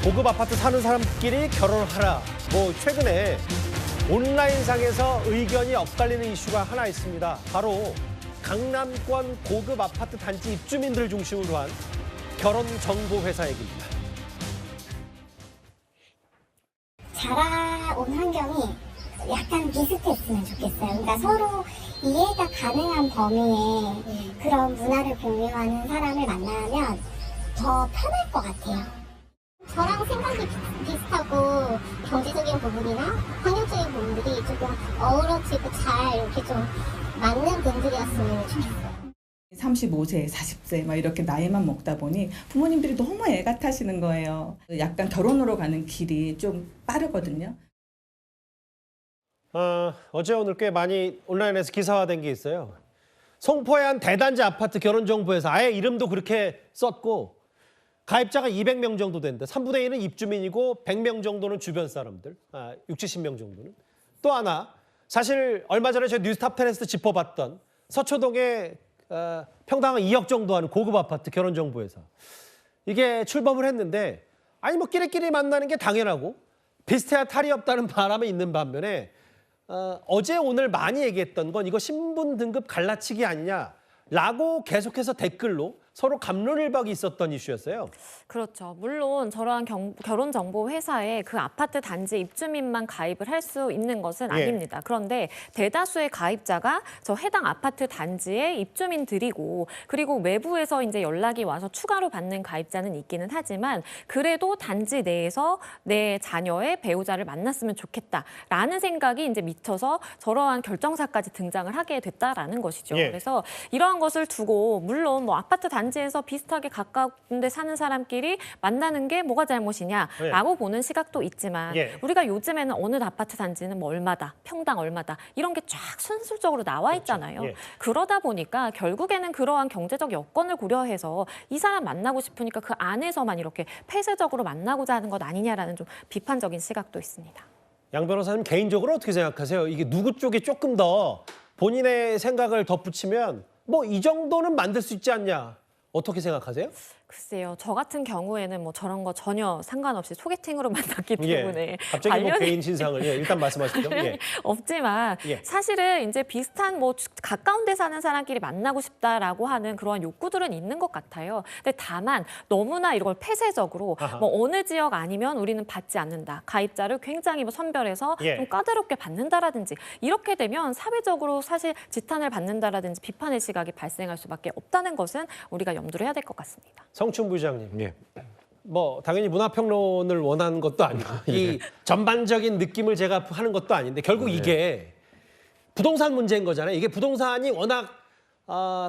고급 아파트 사는 사람끼리 결혼하라. 뭐 최근에 온라인상에서 의견이 엇갈리는 이슈가 하나 있습니다. 바로 강남권 고급 아파트 단지 입주민들 중심으로 한 결혼정보회사 얘기입니다. 자라온 환경이 약간 비슷했으면 좋겠어요. 그러니까 서로 이해가 가능한 범위의 그런 문화를 공유하는 사람을 만나면 더 편할 것 같아요. 저랑 생각이 비슷하고 경제적인 부분이나 환경적인 부분들이 조금 어우러지고 잘 이렇게 좀 맞는 분들이었으면 좋겠어요. 35세, 40세 막 이렇게 나이만 먹다 보니 부모님들이 너무 애가 타시는 거예요. 약간 결혼으로 가는 길이 좀 빠르거든요. 어제 오늘 꽤 많이 온라인에서 기사화된 게 있어요. 송포의 한 대단지 아파트 결혼정보회사 아예 이름도 그렇게 썼고 가입자가 200명 정도 된다. 3분의 1은 입주민이고 100명 정도는 주변 사람들, 60, 70명 정도는. 또 하나, 사실 얼마 전에 저희 뉴스탑10에서 짚어봤던 서초동의 평당 2억 정도 하는 고급 아파트 결혼정보회사. 이게 출범을 했는데 아니 뭐 끼리끼리 만나는 게 당연하고 비슷해야 탈이 없다는 바람이 있는 반면에 어제 오늘 많이 얘기했던 건 이거 신분 등급 갈라치기 아니냐라고 계속해서 댓글로 서로 갑론을박이 있었던 이슈였어요. 그렇죠. 물론 저러한 결혼정보회사에 그 아파트 단지 입주민만 가입을 할 수 있는 것은 아닙니다. 그런데 대다수의 가입자가 저 해당 아파트 단지의 입주민들이고 그리고 외부에서 이제 연락이 와서 추가로 받는 가입자는 있기는 하지만 그래도 단지 내에서 내 자녀의 배우자를 만났으면 좋겠다라는 생각이 이제 미쳐서 저러한 결정사까지 등장을 하게 됐다라는 것이죠. 그래서 이러한 것을 두고 물론 뭐 아파트 단지에서 비슷하게 가까운 데 사는 사람끼리 만나는 게 뭐가 잘못이냐라고 보는 시각도 있지만 우리가 요즘에는 어느 아파트 단지는 뭐 얼마다, 평당 얼마다 이런 게 쫙 순술적으로 나와 있잖아요. 그러다 보니까 결국에는 그러한 경제적 여건을 고려해서 이 사람 만나고 싶으니까 그 안에서만 이렇게 폐쇄적으로 만나고자 하는 것 아니냐라는 좀 비판적인 시각도 있습니다. 양 변호사님 개인적으로 어떻게 생각하세요? 이게 누구 쪽이 조금 더 본인의 생각을 덧붙이면 뭐 이 정도는 만들 수 있지 않냐? 어떻게 생각하세요? 글쎄요. 저 같은 경우에는 뭐 저런 거 전혀 상관없이 소개팅으로 만났기 때문에 갑자기 뭐 개인 신상을 일단 말씀하시죠. 없지만 사실은 이제 비슷한 뭐 가까운 데 사는 사람끼리 만나고 싶다라고 하는 그러한 욕구들은 있는 것 같아요. 근데 다만 너무나 이걸 폐쇄적으로 뭐 어느 지역 아니면 우리는 받지 않는다. 가입자를 굉장히 뭐 선별해서 좀 까다롭게 받는다라든지 이렇게 되면 사회적으로 사실 지탄을 받는다라든지 비판의 시각이 발생할 수밖에 없다는 것은 우리가 염두를 해야 될 것 같습니다. 성춘 부장님. 뭐 당연히 문화평론을 원하는 것도 아니고 이 전반적인 느낌을 제가 하는 것도 아닌데 결국 이게 부동산 문제인 거잖아요. 이게 부동산이 워낙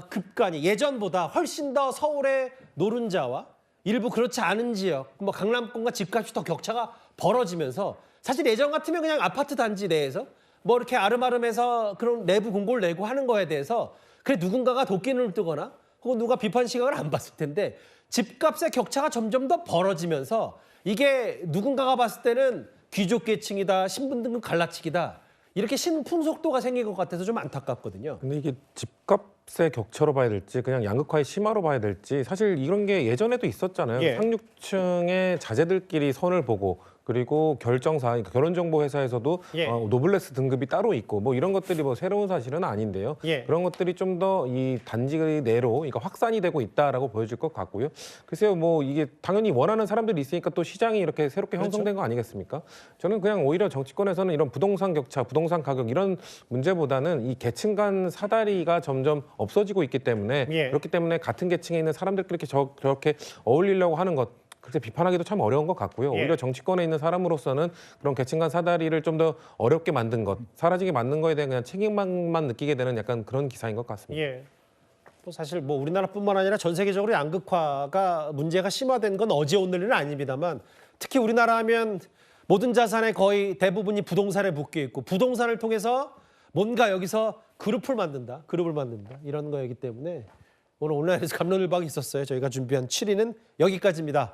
급간이 예전보다 훨씬 더 서울의 노른자와 일부 그렇지 않은 지역, 뭐 강남권과 집값이 더 격차가 벌어지면서 사실 예전 같으면 그냥 아파트 단지 내에서 뭐 이렇게 아름아름해서 그런 내부 공고를 내고 하는 거에 대해서 그래 누군가가 도끼눈을 뜨거나 혹은 누가 비판 시각을 안 봤을 텐데 집값의 격차가 점점 더 벌어지면서 이게 누군가가 봤을 때는 귀족 계층이다, 신분 등급 갈라치기다 이렇게 신풍속도가 생긴 것 같아서 좀 안타깝거든요. 근데 이게 집값의 격차로 봐야 될지 그냥 양극화의 심화로 봐야 될지 사실 이런 게 예전에도 있었잖아요. 상류층의 자제들끼리 선을 보고 그리고 결정사, 그러니까 결혼정보회사에서도 노블레스 등급이 따로 있고 뭐 이런 것들이 뭐 새로운 사실은 아닌데요. 그런 것들이 좀 더 이 단지 내로 그러니까 확산이 되고 있다라고 보여질 것 같고요. 글쎄요, 뭐 이게 당연히 원하는 사람들이 있으니까 또 시장이 이렇게 새롭게 형성된 거 아니겠습니까? 저는 그냥 오히려 정치권에서는 이런 부동산 격차, 부동산 가격 이런 문제보다는 이 계층 간 사다리가 점점 없어지고 있기 때문에 그렇기 때문에 같은 계층에 있는 사람들끼리 저렇게 어울리려고 하는 것 그렇게 비판하기도 참 어려운 것 같고요. 오히려 정치권에 있는 사람으로서는 그런 계층 간 사다리를 좀 더 어렵게 만든 것, 사라지게 만든 거에 대한 그냥 책임만 느끼게 되는 약간 그런 기사인 것 같습니다. 또 사실 뭐 우리나라뿐만 아니라 전 세계적으로 양극화가 문제가 심화된 건 어제 오늘은 아닙니다만 특히 우리나라 하면 모든 자산의 거의 대부분이 부동산에 묶여 있고 부동산을 통해서 뭔가 여기서 그룹을 만든다 이런 거이기 때문에 오늘 온라인에서 갑론을박이 있었어요. 저희가 준비한 7위는 여기까지입니다.